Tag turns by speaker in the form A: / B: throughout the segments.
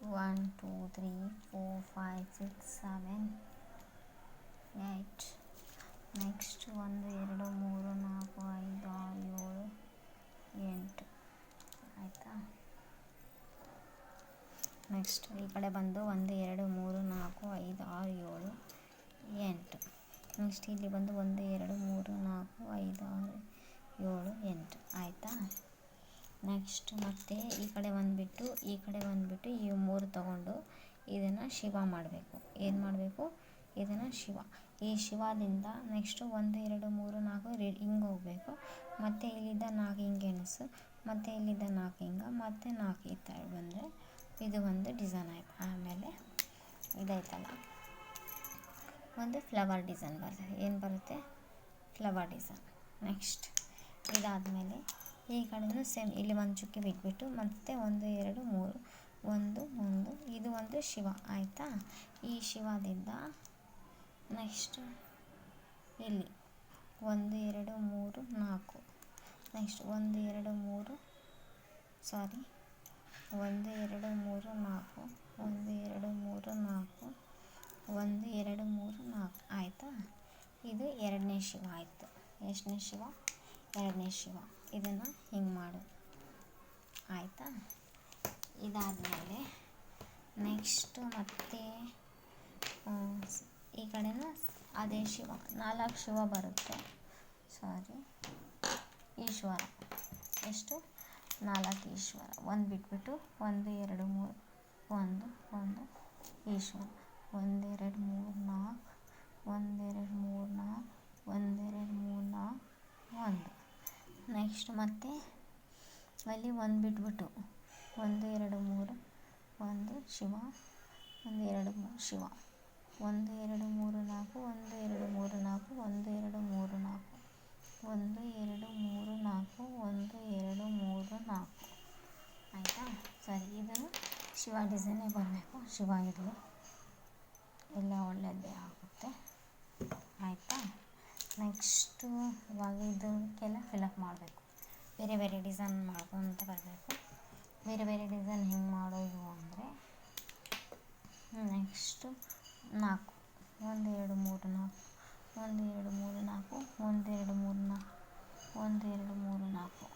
A: 1 2 3 4 5 6 7 8. Next 1 2 3 4 5 6 7 8 ಆಯಿತಾ. Next ಈ ಕಡೆ ಬಂದು 1 2 3 4 5 6 7 8. ನೆಕ್ಸ್ಟ್ ಇಲ್ಲಿ ಬಂದು 1 2 3 4 5 6 7 8 ಆಯಿತಾ. ನೆಕ್ಸ್ಟ್ ಮತ್ತೆ ಈ ಕಡೆ ಬಂದುಬಿಟ್ಟು ಈ 3 ತಗೊಂಡು ಇದನ್ನು ಶಿವ ಮಾಡಬೇಕು. ಏನು ಮಾಡಬೇಕು? ಇದನ್ನು ಶಿವ. ಈ ಶಿವದಿಂದ ನೆಕ್ಸ್ಟು 1 2 3 4 ಹಿಂಗೆ ಹೋಗಬೇಕು. ಮತ್ತು ಇಲ್ಲಿದ್ದ 4 ಹಿಂಗೆ ಎಣಿಸು, ಮತ್ತು ಇಲ್ಲಿದ್ದ 4 ಹಿಂಗೆ, ಮತ್ತು 4 ಈ ಥರ ಬಂದರೆ ಇದು ಒಂದು ಡಿಸೈನ್ ಆಯಿತು. ಆಮೇಲೆ ಇದಾಯ್ತಲ್ಲ, ಒಂದು ಫ್ಲವರ್ ಡಿಸೈನ್ ಬರುತ್ತೆ. ಏನು ಬರುತ್ತೆ? Flower design. ನೆಕ್ಸ್ಟ್ ಇದಾದಮೇಲೆ ಈ ಕಡೆಯೂ ಸೇಮ್ ಇಲ್ಲಿ ಒಂದು ಚುಕ್ಕಿ ಬಿಟ್ಬಿಟ್ಟು ಮತ್ತೆ 1 2 3 1 ಇದು ಒಂದು ಶಿವ ಆಯಿತಾ. ಈ ಶಿವದಿಂದ ನೆಕ್ಸ್ಟ್ ಇಲ್ಲಿ 1 2 3 4 ನೆಕ್ಸ್ಟ್ 1 2 3 ಸಾರಿ 1 2 3 4 1 2 3 4 1 2 3 4 ಆಯಿತಾ. ಇದು ಎರಡನೇ ಶಿವ ಆಯಿತು. ಎಷ್ಟನೇ ಶಿವ? ಎರಡನೇ ಶಿವ. ಇದನ್ನು ಹಿಂಗೆ ಮಾಡು ಆಯಿತಾ. ಇದಾದಮೇಲೆ ನೆಕ್ಸ್ಟು ಮತ್ತೆ ಈ ಕಡೆನೂ ಅದೇ ಶಿವ 4 ಶಿವ ಬರುತ್ತೆ. ಸಾರಿ, ಈಶ್ವರ. ಎಷ್ಟು? 4 ಈಶ್ವರ. ಒಂದು ಬಿಟ್ಬಿಟ್ಟು 1 2 3 1 ಈಶ್ವರ 1 2 3 4 1 2 3 4 1 2 3 4 1. ನೆಕ್ಸ್ಟ್ ಮತ್ತೆ ಅಲ್ಲಿ 1 ಬಿಟ್ಬಿಟ್ಟು 1 2 3 1 ಶಿವ 1 2 3 ಶಿವ 1 2 3 4 1 2 3 4 1 2 3 4 1 2 3 4 1 2 3 4 ಆಯಿತಾ. ಸರಿ, ಇದನ್ನು ಶಿವ ಡಿಸೈನೇ ಬರಬೇಕು. ಶಿವ ಇರಲಿ, ಎಲ್ಲ ಒಳ್ಳೆಯದೇ ಆಗುತ್ತೆ ಆಯಿತಾ. ನೆಕ್ಸ್ಟು ಇವಾಗ ಇದಕ್ಕೆಲ್ಲ ಫಿಲಪ್ ಮಾಡಬೇಕು. ಬೇರೆ ಬೇರೆ ಡಿಸೈನ್ ಮಾಡ್ಕೊತ ಬರಬೇಕು. ಬೇರೆ ಬೇರೆ ಡಿಸೈನ್ ಹೆಂಗೆ ಮಾಡೋದು ಅಂದರೆ ನೆಕ್ಸ್ಟು 4 1 2 3 4 1 2 3 4 1 2 3 4 1 2 3 4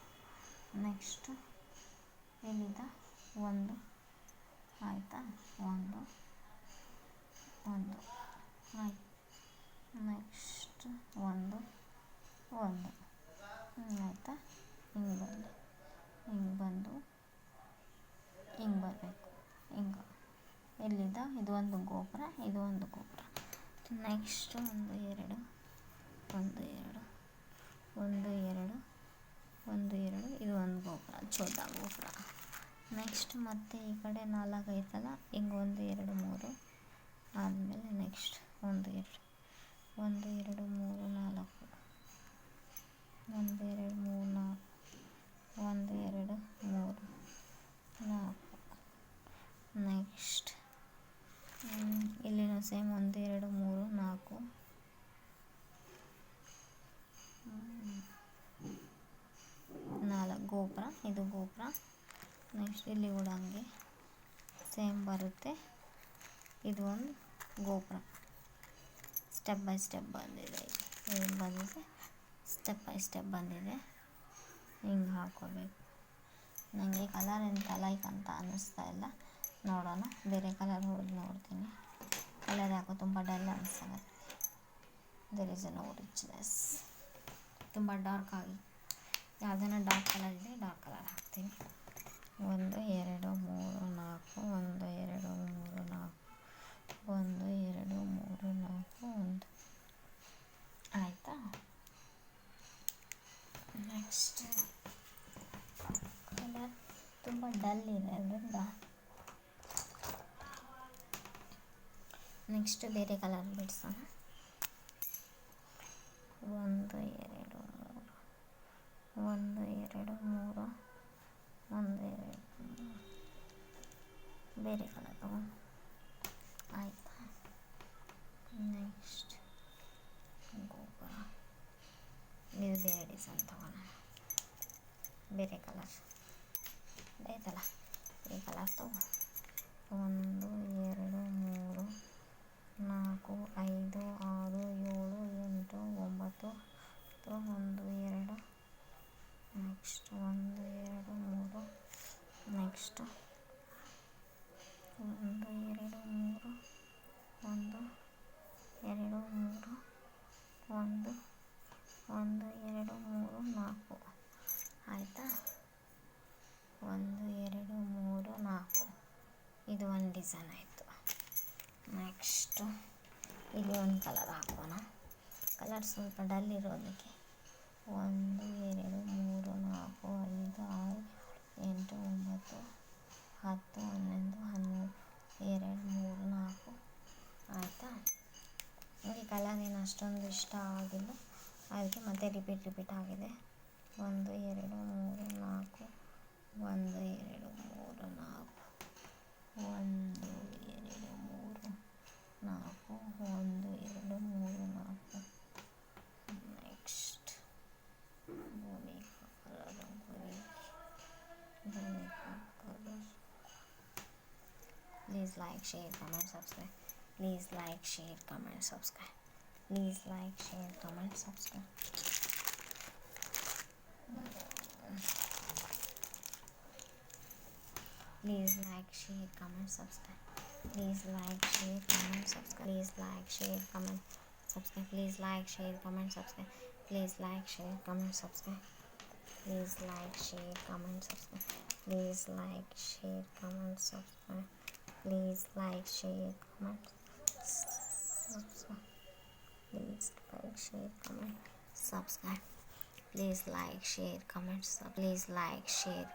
A: ನೆಕ್ಸ್ಟು ಇಲ್ಲಿದ್ದ 1 ಆಯಿತಾ. 1 ಆಯ್ತು. ನೆಕ್ಸ್ಟ್ 1 ಆಯಿತಾ. ಹಿಂಗೆ ಬಂದು ಹಿಂಗೆ ಬರಬೇಕು. ಹಿಂಗೆ ಎಲ್ಲಿದ್ದ ಇದು ಒಂದು ಗೋಪುರ, ಇದು ಒಂದು ಗೋಪುರ. ನೆಕ್ಸ್ಟು 1 2 1 2 1 2 ಇದು ಒಂದು ಗೋಪುರ, ಚೋಟ ಗೋಪುರ. ನೆಕ್ಸ್ಟ್ ಮತ್ತೆ ಈ ಕಡೆ 4 ಐತಲ್ಲ, ಹಿಂಗೆ 1 2 3 ಆದಮೇಲೆ ನೆಕ್ಸ್ಟ್ 1 2 1 2 3 4 1 2 3 4 1 2 3 4 ನೆಕ್ಸ್ಟ್ ಇಲ್ಲಿನೂ ಸೇಮ್ 1 2 3 4 4 ಗೋಪುರ, ಇದು ಗೋಪುರ. ನೆಕ್ಸ್ಟ್ ಇಲ್ಲಿ ಕೂಡ ಹಂಗೆ ಸೇಮ್ ಬರುತ್ತೆ. ಇದು ಒಂದು ಗೋಪುರ. ಸ್ಟೆಪ್ ಬೈ ಸ್ಟೆಪ್ ಬಂದಿದೆ. ಏನು ಬಂದಿದೆ? ಸ್ಟೆಪ್ ಬೈ ಸ್ಟೆಪ್ ಬಂದಿದೆ. ಹಿಂಗೆ ಹಾಕ್ಕೋಬೇಕು. ನನಗೆ ಕಲರ್ ಎಂತ ಲೈಕ್ ಅಂತ ಅನ್ನಿಸ್ತಾ ಇಲ್ಲ. ನೋಡೋಣ, ಬೇರೆ ಕಲರ್ ಹೊಡೆದು ನೋಡ್ತೀನಿ. ಕಲರ್ ಯಾಕೋ ತುಂಬ ಡಲ್ ಅನಿಸ್ತದೆ. There is no richness. ತುಂಬ ಡಾರ್ಕ್ ಆಗಿ ಯಾವುದನ್ನ ಡಾರ್ಕ್ ಕಲರ್ ಇದೆ, ಡಾರ್ಕ್ ಕಲರ್ ಹಾಕ್ತೀನಿ. 1 2 3 4 1 2 3 4 1 2 3 4 1 ಆಯಿತಾ. ನೆಕ್ಸ್ಟ್ ಕಲರ್ ತುಂಬ ಡಲ್ ಇದೆ ಅದರಿಂದ ನೆಕ್ಸ್ಟ್ ಬೇರೆ ಕಲರ್ ಬಿಡಿಸೋಣ. 1 2 3 1 2 3 1 2 ಬೇರೆ ಕಲರ್ ತಗೊಂಡು ಆಯಿತಾ. ನೆಕ್ಸ್ಟ್ ಗೋಪುರ, ಇದು ಬೇರೆ ಡಿಸೈನ್ ತಗೋಣ. ಬೇರೆ ಕಲರ್ ಆಯ್ತಲ್ಲ, ಈ ಕಲರ್ ತಗೋ. ಒಂದು ಎರಡು ಮೂರು ನಾಲ್ಕು ಐದು ಆರು ಏಳು ಎಂಟು ಒಂಬತ್ತು ಒಂದು ಎರಡು ನೆಕ್ಸ್ಟ್ ಒಂದು ಎರಡು ಮೂರು ನೆಕ್ಸ್ಟ್ ಒಂದು ಎರಡು ಮೂರು ಒಂದು ಎರಡು ಮೂರು ಒಂದು ಎರಡು ಮೂರು ನಾಲ್ಕು ಆಯಿತಾ. ಒಂದು ಎರಡು ಮೂರು ನಾಲ್ಕು ಇದು ಒಂದು ಡಿಸೈನ್ ಆಯಿತು. ನೆಕ್ಸ್ಟು ಇಲ್ಲಿ ಒಂದು ಕಲರ್ ಹಾಕೋಣ. ಕಲರ್ ಸ್ವಲ್ಪ ಡಲ್ ಇರೋದಕ್ಕೆ ಒಂದು ಎರಡು ಮೂರು ನಾಲ್ಕು ಐದು ಆರು ಎಂಟು ಒಂಬತ್ತು ಹತ್ತು ಹನ್ನೊಂದು ಹನ್ನೆರಡು ಎರಡು ಮೂರು ನಾಲ್ಕು ಆಯಿತಾ. ನನಗೆ ಕಲರ್ ಏನು ಅಷ್ಟೊಂದು ಇಷ್ಟ ಆಗಿಲ್ಲ, ಅದಕ್ಕೆ ಮತ್ತೆ ರಿಪೀಟ್ ಆಗಿದೆ. ಒಂದು ಎರಡು ಮೂರು ನಾಲ್ಕು ಒಂದು ಎರಡು ಮೂರು ನಾಲ್ಕು ಒಂದು ಎರಡು ಮೂರು ನಾಲ್ಕು ಒಂದು ಎರಡು ಮೂರು ನಾಲ್ಕು next Bhumika colour Please like, share, comment, subscribe. Please like, share, comment, subscribe. Please like, share, comment, subscribe. Please like, share, comment, subscribe. Please like, share, comment, subscribe. Please like, share, comment, subscribe. Please like, share, comment, subscribe. Please like, share, comment, subscribe. Please like, share, comment, subscribe. Please like, share, comment, subscribe. Please like, share, comment, subscribe. Please like, share, comment, subscribe. Please like, share, comment, please like, share.